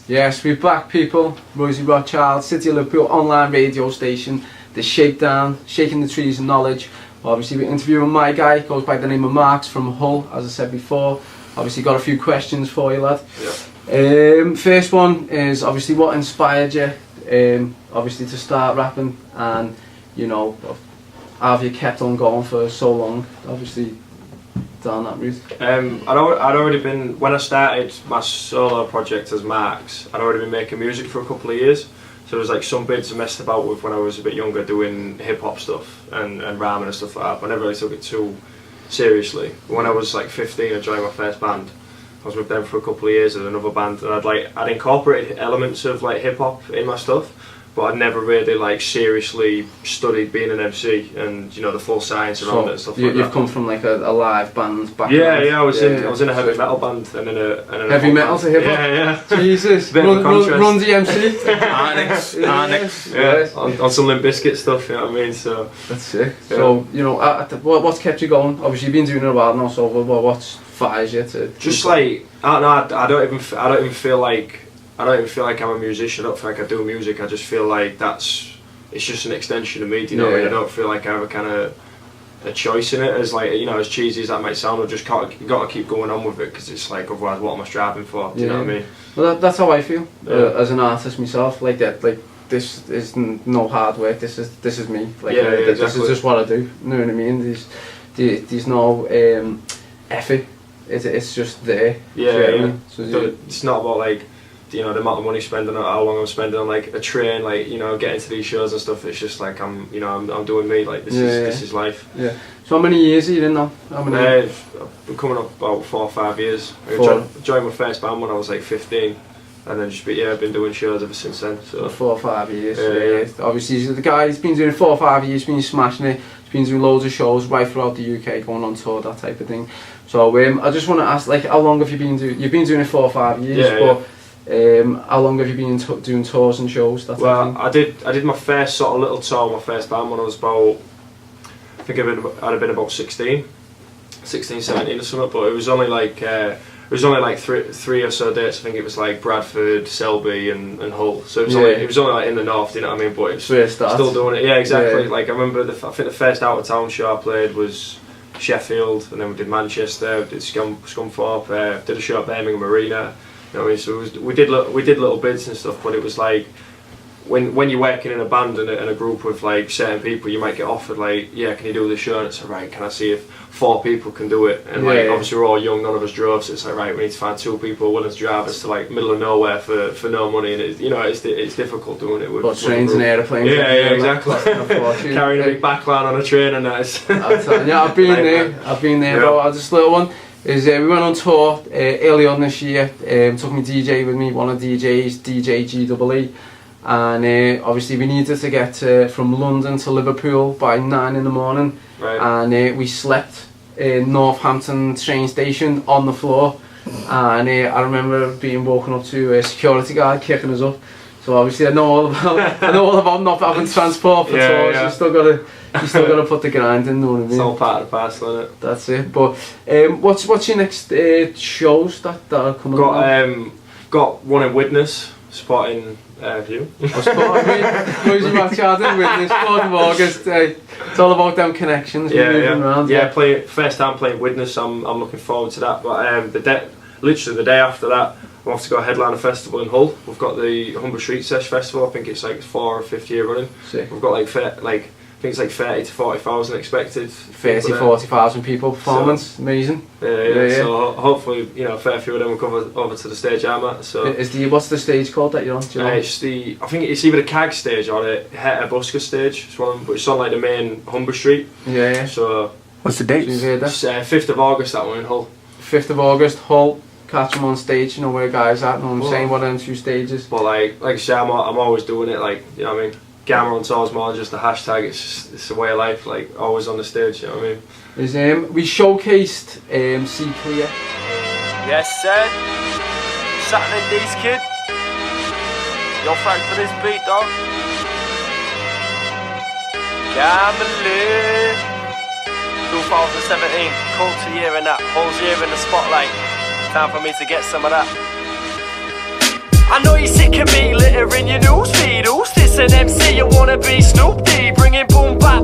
Yes, we're back, people. Royzy Rothschild, City of Liverpool online radio station, the Shakedown, shaking the trees of knowledge. Obviously, we're interviewing my guy, goes by the name of Marx from Hull, as I said before. Obviously, got a few questions for you, lad. Yeah. First one is obviously what inspired you, obviously, to start rapping, and you know, have you kept on going for so long? Obviously, down that route. I'd already been, when I started my solo project as Marx, I'd already been making music for a couple of years. So there was like some bits I messed about with when I was a bit younger, doing hip hop stuff and rhyming and stuff like that. But I never really took it too seriously. But when I was like 15, I joined my first band. I was with them for a couple of years at another band, and I'd incorporated elements of like hip hop in my stuff, but I'd never really like seriously studied being an MC and, you know, the full science around it and stuff like that. You've come from like a live band background. Yeah, I was in a heavy metal band and in a heavy metal to hip hop. Yeah. Jesus, run the MC. Annex. Yeah, on some Limp Bizkit stuff. You know what I mean? So that's sick. Yeah. So you know, what's kept you going? Obviously, you've been doing it a while now. So what fires you to? Just like I don't even feel like I'm a musician. I don't feel like I do music. I just feel like it's just an extension of me. Do you know what I mean? I don't feel like I have a kind of a choice in it. As like, you know, as cheesy as that might sound, I've just got to keep going on with it, because it's like, otherwise what am I striving for? Do you know what I mean? Well, that's how I feel as an artist myself. Like that, like this is no hard work. This is me. Like exactly. This is just what I do. You know what I mean? There's no effort. It's just there. Yeah. So it's not about like, you know, the amount of money spending or how long I'm spending on like a train, like, you know, getting to these shows and stuff. It's just like I'm doing me. Like this is life. Yeah. So how many years are you in now? How many? I've been coming up about 4 or 5 years. I joined my first band when I was like 15, and then I've been doing shows ever since then. So 4 or 5 years. Yeah. Obviously, the guy, he's been doing 4 or 5 years, been smashing it. He's been doing loads of shows right throughout the UK, going on tour, that type of thing. So I just want to ask, like, how long have you been doing? You've been doing it 4 or 5 years, but how long have you been doing tours and shows? That type of thing? I did my first sort of little tour, my first band, when I was about, I think I'd have been about 16, 17 or something. But it was only like three or so dates. I think it was like Bradford, Selby, and Hull. So it was only like in the north. You know what I mean? But it's still doing it. Yeah, exactly. Yeah. Like I remember, I think the first out of town show I played was Sheffield, and then we did Manchester, did Scunthorpe, did a show at Birmingham Arena. You know what I mean? So we did little bits and stuff, but it was like, when you're working in a band and a group with like certain people, you might get offered like, yeah, can you do this show? And it's like, right, can I see if 4 people can do it? And obviously we're all young, none of us drove, so it's like, right, we need to find 2 people willing to drive us to like middle of nowhere for no money, and it's difficult doing it with trains and airplanes. Yeah, exactly. Carrying a big backline on a train and that. I've been there. But I'll just little one. We went on tour early on this year. Took me DJ with me, one of the DJs, DJ GEE, and obviously we needed to get from London to Liverpool by 9 in the morning, and we slept in Northampton train station on the floor, and I remember being woken up to a security guard kicking us up. So obviously I know all about not having transport for tours. You still gotta put the grind in, know what I mean? It's all part of the parcel, isn't it? That's it. But what's your next shows that are coming up? Got one in Widnes, supporting you. Royzy Rothschild in Widnes, 4th of August. It's all about them connections. First time playing Widnes, I'm looking forward to that. But literally the day after that, I'm off to go headline a festival in Hull. We've got the Humber Street Sesh Festival. I think it's like 4th or 5th year running. Sick. We've got I think it's like 30 to 40,000 expected. 40,000 people performance, so, amazing. Yeah. So hopefully, you know, a fair few of them will come over to the stage I'm at. So what's the stage called that you're on? Do you know? I think it's either the CAG stage or the Heta Busker stage. It's one, but it's on like the main Humber Street. Yeah. So what's the date? It's 5th of August. That one in Hull. 5th of August, Hull. Catch them on stage, you know where guys at, you know what I'm saying, one of them 2 stages. But like I say, I'm always doing it, like, you know what I mean? Gamma on tour's more just a hashtag, it's a way of life, like always on the stage, you know what I mean? We showcased See Clear. Yes sir, Saturn D's kid. You're thanks for this beat dog. Gamma 2017, culture year and that, Hull's year in the spotlight. Time for me to get some of that. I know you're sick of me littering your newsfeed. Who's this, an MC? You wanna be Snoop D? Bringing boom back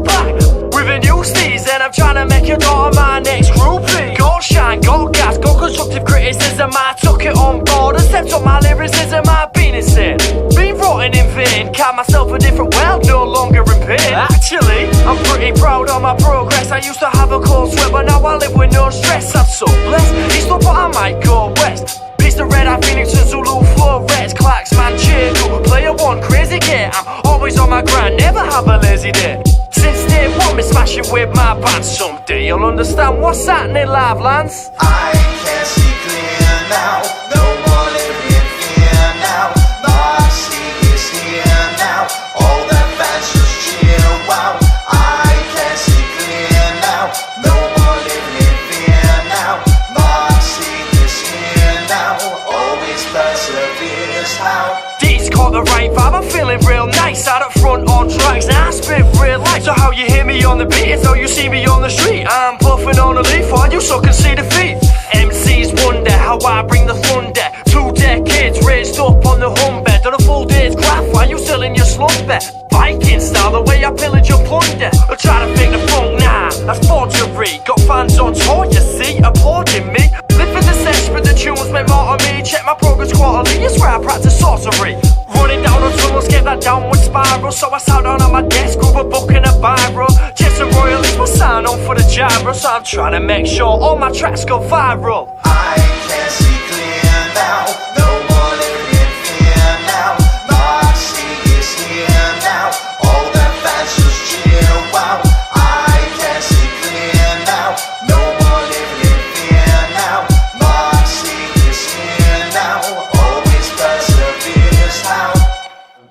with a new steez. And I'm trying to make your daughter my next groupie. Got shine, got gas, got constructive criticism. I took it on board and stepped up my lyricism. I've been insane, been rotting in vain. Count myself a different world, no longer in pain. Actually, I'm pretty proud of my progress. I used to have a cold sweat, but now I live with no stress. I'm so blessed, east up but I might go west. The red eye Phoenix and Zulu Flores, Clacks, man, Chico, player one, crazy kid. I'm always on my grind, never have a lazy day. Since day one, me smashing with my band. Someday you'll understand what's happening, live lands. I can see clear now, no more living in fear now. Marx is here now, all the fans just cheer, wow. I can see clear now, no more living in fear now. Marx is here now, always perseveres how. D's caught the right vibe, I'm feeling real nice. Out up front on tracks, now I spit real life. So how you hear me on the beat is how you see me on the street. I'm puffing on a leaf while you suck and see the feet. MCs wonder how I bring the thunder. 2 decades raised up on the humber. Done a full day's craft while you still in your slumber. Viking style, the way I pillage and plunder. I try to fake the funk, nah, that's forgery. Got fans on tour, you see, applauding me. Live in the sesh, but the tunes make more of me. Check my progress quarterly, it's where I practice sorcery. Running down on tunnels, get that downward spiral. So I sat down on my desk, grab a book and a biro. Jets and royalists will sign on for the gyro. So I'm trying to make sure all my tracks go viral. I can see clear now, no more living in fear now. Marx is here now, all the fans just cheer, wow. I can see clear now, no more living in fear now. Marx is here now, always perseveres how.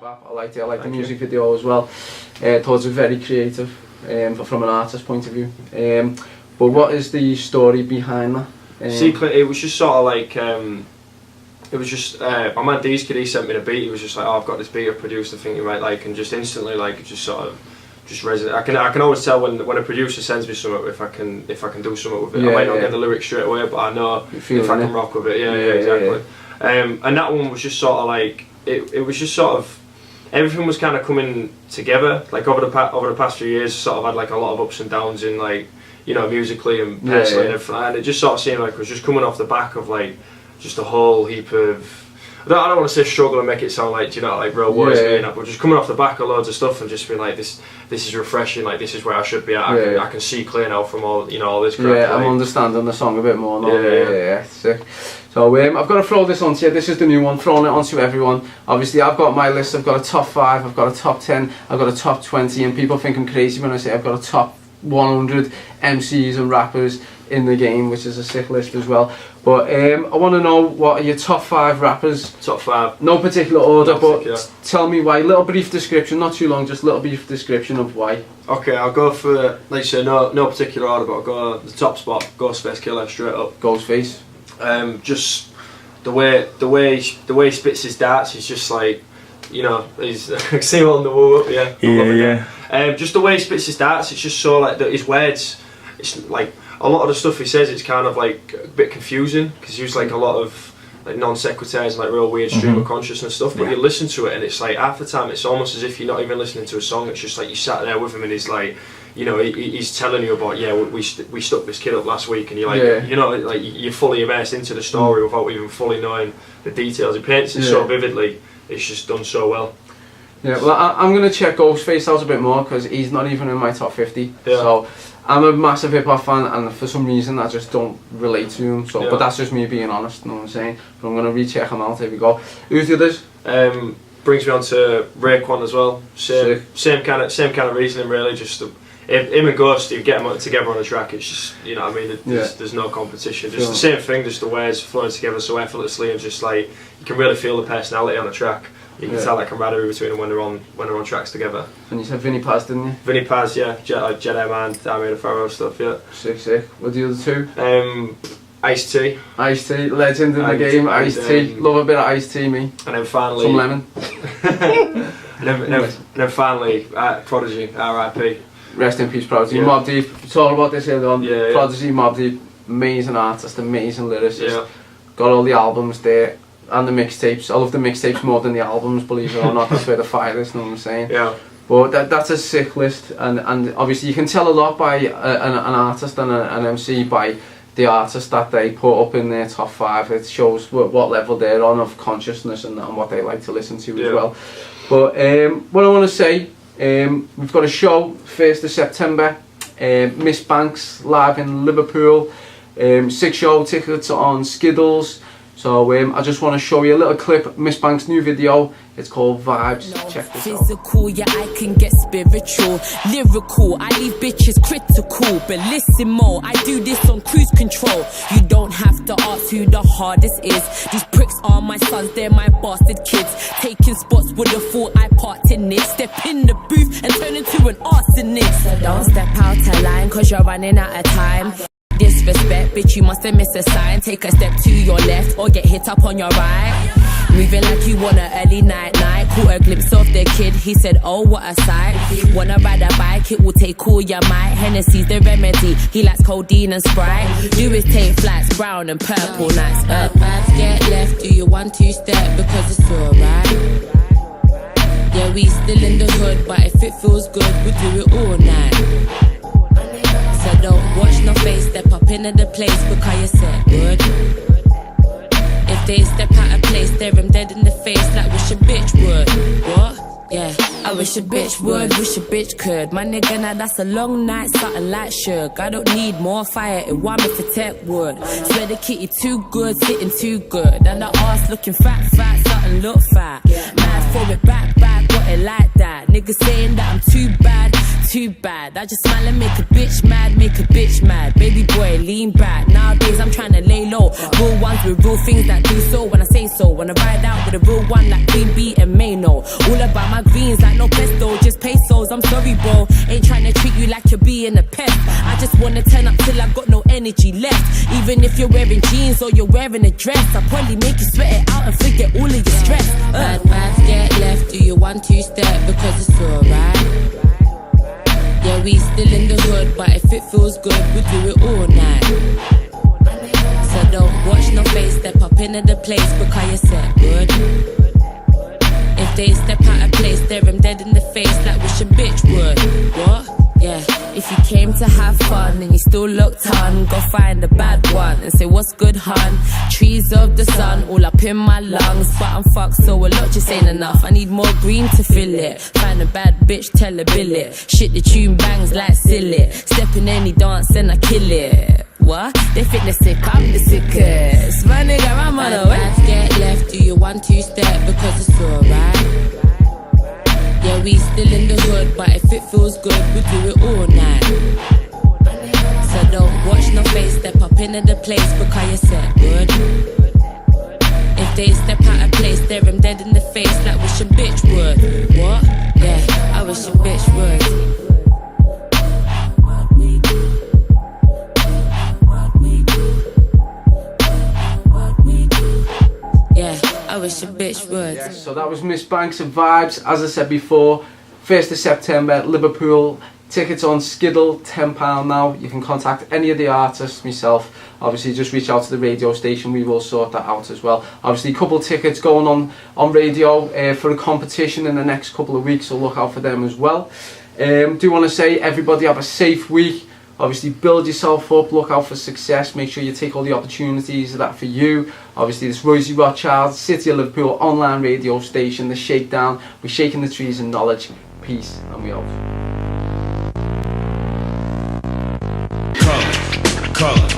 I liked it. I liked the music video as well. Thought it was very creative, from an artist point of view. But what is the story behind that? See, Clint, it was just sort of like, it was just, my man D's kid, he sent me the beat. He was just like, oh, I've got this beat I've produced, I think you might like, and just instantly, like, it just sort of just resonate. I can always tell when a producer sends me something if I can do something with it. Yeah, I might not get the lyrics straight away, but I know if I can rock with it. Yeah, exactly. And that one was just sort of like, it was just sort of, everything was kind of coming together. Like over the past few years, sort of had like a lot of ups and downs in, like, you know, musically and personally and everything. And it just sort of seemed like it was just coming off the back of like just a whole heap of, I don't want to say struggle and make it sound like, you know, like real words, but just coming off the back of loads of stuff and just being like, this is refreshing, like this is where I should be at. I can see clear now from all, you know, all this crap. Yeah, like, I'm understanding the song a bit more now. Yeah. Sick. So I've got to throw this onto you. This is the new one, throwing it onto everyone. Obviously I've got my list, I've got a top 5, I've got a top 10, I've got a top 20, and people think I'm crazy when I say I've got a top 100 MCs and rappers in the game, which is a sick list as well. But I want to know, what are your top 5 rappers? Top 5. No particular order, No but particular. tell me why. Little brief description, not too long, just little brief description of why. Okay, I'll go for, like you say, no particular order, but I'll go the top spot, Ghostface Killer, straight up. Ghostface. Just the way he spits his darts, he's just like, you know, he's I can see him on the wall up, yeah. Just the way he spits his darts, it's just so like his words. It's like a lot of the stuff he says, it's kind of like a bit confusing because he uses like a lot of like non sequiturs and like real weird stream of consciousness stuff. But you listen to it and it's like half the time it's almost as if you're not even listening to a song. It's just like you sat there with him and he's like, you know, he's telling you about, we stuck this kid up last week, and you're like, you know, like you're fully immersed into the story without even fully knowing the details. He paints it so vividly. It's just done so well. Yeah, well, I'm going to check Ghostface out a bit more because he's not even in my top 50. Yeah. So I'm a massive hip hop fan, and for some reason I just don't relate to him. So, but that's just me being honest. You know what I'm saying? But I'm going to recheck him out. Here we go. Who's the others? Brings me on to Raekwon as well. Same kind of reasoning really. Just him and Ghost, you get them together on a track. It's just, you know what I mean. There's no competition. Just the same thing. Just the words flowing together so effortlessly, and just like you can really feel the personality on the track. You can tell that camaraderie between them when they're on tracks together. And you said Vinnie Paz, didn't you? Vinnie Paz, yeah. Jedi Man, Damien the Pharaoh stuff, yeah. Sick. What are the other two? Ice-T. Ice-T, legend in the game, Ice-T. Love a bit of Ice-T, me. And then finally... Some lemon. and then finally, Prodigy, R.I.P. Rest in peace, Prodigy. Mobb Deep, we talked about this earlier on. Yeah. Prodigy, Mobb Deep, amazing artist, amazing lyricist. got all the albums there and the mixtapes. I love the mixtapes more than the albums, believe it or not. That's where the fire is, you know what I'm saying? Yeah. But that's a sick list, and obviously you can tell a lot by an artist and an MC by the artist that they put up in their top 5. It shows what level they're on of consciousness and what they like to listen to as well. But what I want to say, we've got a show 1st of September, Miss Banks live in Liverpool, 6 show tickets on Skiddles. So I just want to show you a little clip of Miss Banks' new video. It's called Vibes. Check this out. Physical, yeah, I can get spiritual, lyrical. I leave bitches critical, but listen more. I do this on cruise control. You don't have to ask who the hardest is. These pricks are my sons, they're my bastard kids. Taking spots, would've thought I parked in it. Step in the booth and turn into an arsonist. So don't step out of line, cause you're running out of time. Disrespect, bitch, you must have missed a sign. Take a step to your left or get hit up on your right. Moving like you want an early night. Caught a glimpse of the kid, he said, oh, what a sight. Wanna ride a bike, it will take all your might. Hennessy's the remedy, he likes codeine and Sprite. Do his take flights, brown and purple nights. Vibes get left, do your 1-2 step because it's alright. Yeah, we still in the hood, but if it feels good, we'll do it all night. So don't watch no face, step up into the place because you said good. If they step out of place, stare them dead in the face like wish a bitch would. What? Yeah, I wish a bitch would, wish a bitch could. My nigga, now that's a long night, something like sugar. I don't need more fire, it want me to tech wood. Swear the kitty too good, sitting too good. And the ass looking fat, something look fat. Mad for it, back, got it like that. Niggas saying that I'm too bad. I just smile and make a bitch mad, Baby boy, lean back. Nowadays I'm trying to lay low. Real ones with real things that do so when I say so. Wanna ride out with a real one like Queen B and Mayno. All about my greens like no pesto, just pesos. I'm sorry bro, ain't trying to treat you like you're being a pest. I just wanna turn up till I've got no energy left. Even if you're wearing jeans or you're wearing a dress, I'll probably make you sweat it out and forget all of your stress. Bad vibes get left, do your 1-2 step because it's alright. Yeah, we still in the hood, but if it feels good, we'll do it all night. So don't watch no face, step up into the place because you said good. If they step out of place, stare them dead in the face like wish a bitch would. What? Yeah, if you came to have fun and you still looked on, go find a bad one and say what's good, hun. Trees of the sun all up in my lungs, but I'm fucked so a lot just ain't enough. I need more green to fill it. Find a bad bitch, tell her bill it. Shit, the tune bangs like silly. Step in any dance and I kill it. What? They think they're sick, I'm the sickest. My nigga, I'm on the way. Get left, do your 1-2 step because it's alright. Yeah, we still in the hood, but if it feels good, we'll do it all night. So don't watch no face, step up into the place because you said good. If they step out of place, stare them dead in the face like wish a bitch would. What? Yeah, I wish a bitch would. Yeah, I wish a bitch would. Yes, so that was Miss Banks and Vibes. As I said before, 1st of September, Liverpool. Tickets on Skiddle, £10 now. You can contact any of the artists, myself. Obviously, just reach out to the radio station. We will sort that out as well. Obviously, a couple of tickets going on radio for a competition in the next couple of weeks, so look out for them as well. Do want to say, everybody have a safe week. Obviously, build yourself up, look out for success, make sure you take all the opportunities that for you. Obviously, this Royzy Rothschild, City of Liverpool online radio station, the Shakedown. We're shaking the trees in knowledge. Peace, and we out. Color.